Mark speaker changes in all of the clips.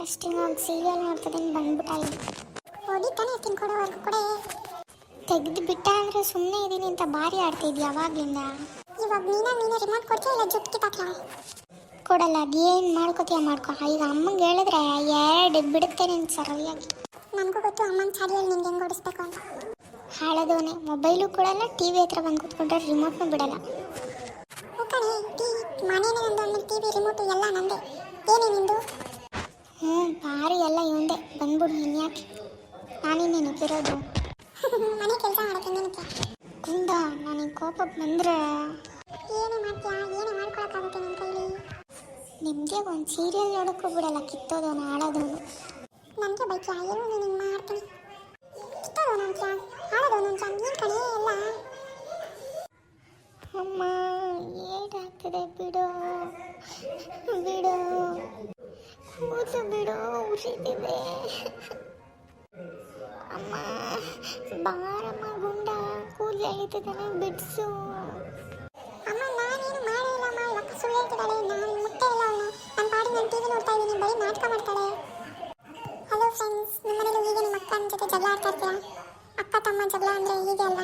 Speaker 1: Interesting ಆಗಿ serial ನೋಡ್ತಿದ್ದೀನಿ ಬಂದ್ಬಿಟ್ಟ ಇಲ್ಲಿ. ಹೊಡಿತಾನೆ ತಿನ್ಕೊಡೋವರೆಗೂ ಕೂಡ ತೆಗೆದು ಬಿಟ್ಟ ಅಂದರೆ ಸುಮ್ಮನೆ ಇದ್ದೀನಿ ಅಂತ ಭಾರಿ ಆಡ್ತಿದ್ಯಾ ಅವಾಗ್ಲಿಂದ. ಇವಾಗ ನೀನೇ ರಿಮೋಟ್ ಕೊಡ್ತೀಯ ಇಲ್ಲ ಜುಟ್ ಕಿತ್ತಾಕ್ಲ? ಕೊಡಲ್ಲ. ಏನು ಮಾಡ್ಕೋತೀಯ ಮಾಡ್ಕೊ. ಈಗ ಅಮ್ಮಂಗೆ ಹೇಳಿದ್ರೆ ಎರಡು ಬಿಡುತ್ತೆ ನೀನು ಸರಿಯಾಗಿ. ನನಗೂ ಗೊತ್ತು ಅಮ್ಮನ ಚಾಡಿಯಲ್ಲಿ ನಿಂಗೆ ಹೆಂಗೆ ಓಡಿಸ್ಬೇಕು ಅಂತ. ಹಾಳದವನೇ. ಮೊಬೈಲು ಕೊಡಲ್ಲ, ಟಿ ವಿ ಹತ್ರ ಬಂದು ಕೂತ್ಕೊಂಡ್ರೆ ರಿಮೋಟ್ನೂ ಬಿಡಲ್ಲ. ಕಣೆ ಮನೇನೆ ನಂದು ಆಮೇಲೆ ಟಿ ವಿ ರಿಮೋಟು ಎಲ್ಲ ನಂದೆ. ಏನೇ ನಿಂದು? ಭಾರಿ ಎಲ್ಲ ಇವಂದೆ. ಬಂದ್ಬಿಡು ಇನ್ಯಾಕೆ, ನಾನಿನ್ನೇನಿರೋದು ಮನೆ ಕೆಲಸ ಮಾಡೋಕ್ಕೆ ನಿನಗೆ ಕುಂದ. ನನಗೆ ಕೋಪ ಬಂದರೆ ಏನೇ ಮಾಡ್ತೀಯಾ? ಏನೇ ಮಾಡ್ಕೊಳಕ್ಕಾಗುತ್ತೆ ನನ್ನ ಕೈಲಿ? ನಿಮಗೆ ಒಂದು ಸೀರಿಯಲ್ ನೋಡೋಕ್ಕೂ ಬಿಡಲ್ಲ. ಕಿತ್ತೋದವನು ಹಾಳೋದವನು. ನನಗೆ ಬೈಕ್ಯಾ? ಏನು ನೀನು ಮಾಡ್ತೀನಿ. ಕಿತ್ತೋದವನು ಅಂತ್ಯಾ, ಹಾಳೋದವನು ಅಂತ್ಯಾ, ನೀನು ಕಣೆ ಎಲ್ಲ. ಅಮ್ಮ ಏನಾಗ್ತದೆ? ಬಿಡು ಬಿಡು, ಕೂತು ಬಿಡು, ಉರಿತಿದೆ. ಅಮ್ಮ ಬಾರಮ್ಮ ಗುಂಡ, ಕೂದಲು ಎಳಿತಿದ್ದಾನೆ, ಬಿಡಿಸು. ಅಮ್ಮ ನಾನೇನು ಮಾಡಿಲ್ಲಮ್ಮ, ಇವತ್ತು ಸುಳ್ಳು ಹೇಳ್ತಿದ್ದಾಳೆ. ನಾನು ಮುಟ್ಟೆ ಇಲ್ಲ ಅವಳು. ನನ್ನ ಪಾಡಿಗೆ ನಾನು ಟಿವಿ ನೋಡ್ತಾ ಇದ್ದೀನಿ, ಬರೀ ನಾಟಕ ಮಾಡ್ತಾಳೆ. ಹಲೋ ಫ್ರೆಂಡ್ಸ್, ನಿಮ್ಮ ಮನೇಲಿ ಹೀಗೆ ನಿಮ್ಮ ಅಕ್ಕನ ಜೊತೆ ಜಗಳ ಆಡ್ತಾ ಇರ್ತೀರಾ? ಅಕ್ಕ ತಮ್ಮ ಜಗಳ ಅಂದರೆ ಹೀಗೆ ಅಲ್ಲ.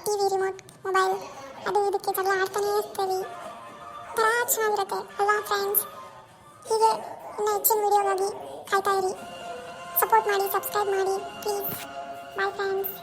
Speaker 1: ಟಿವಿ ರಿಮೋಟ್, ಮೊಬೈಲ್, ಅದು ಇದಕ್ಕೆ ಜಗಳ ಆಡ್ತಾನೇ ಇರ್ತೀವಿ. ಥರ ಚೆನ್ನಾಗಿರುತ್ತೆ ಅಲ್ವಾ ಫ್ರೆಂಡ್ಸ್? ಹೀಗೆ ಇನ್ನು ಹೆಚ್ಚಿನ ವಿಡಿಯೋಗಾಗಿ ಕಾಯ್ತಾ ಇರಿ. ಸಪೋರ್ಟ್ ಮಾಡಿ, ಸಬ್ಸ್ಕ್ರೈಬ್ ಮಾಡಿ ಪ್ಲೀಸ್. Bye friends.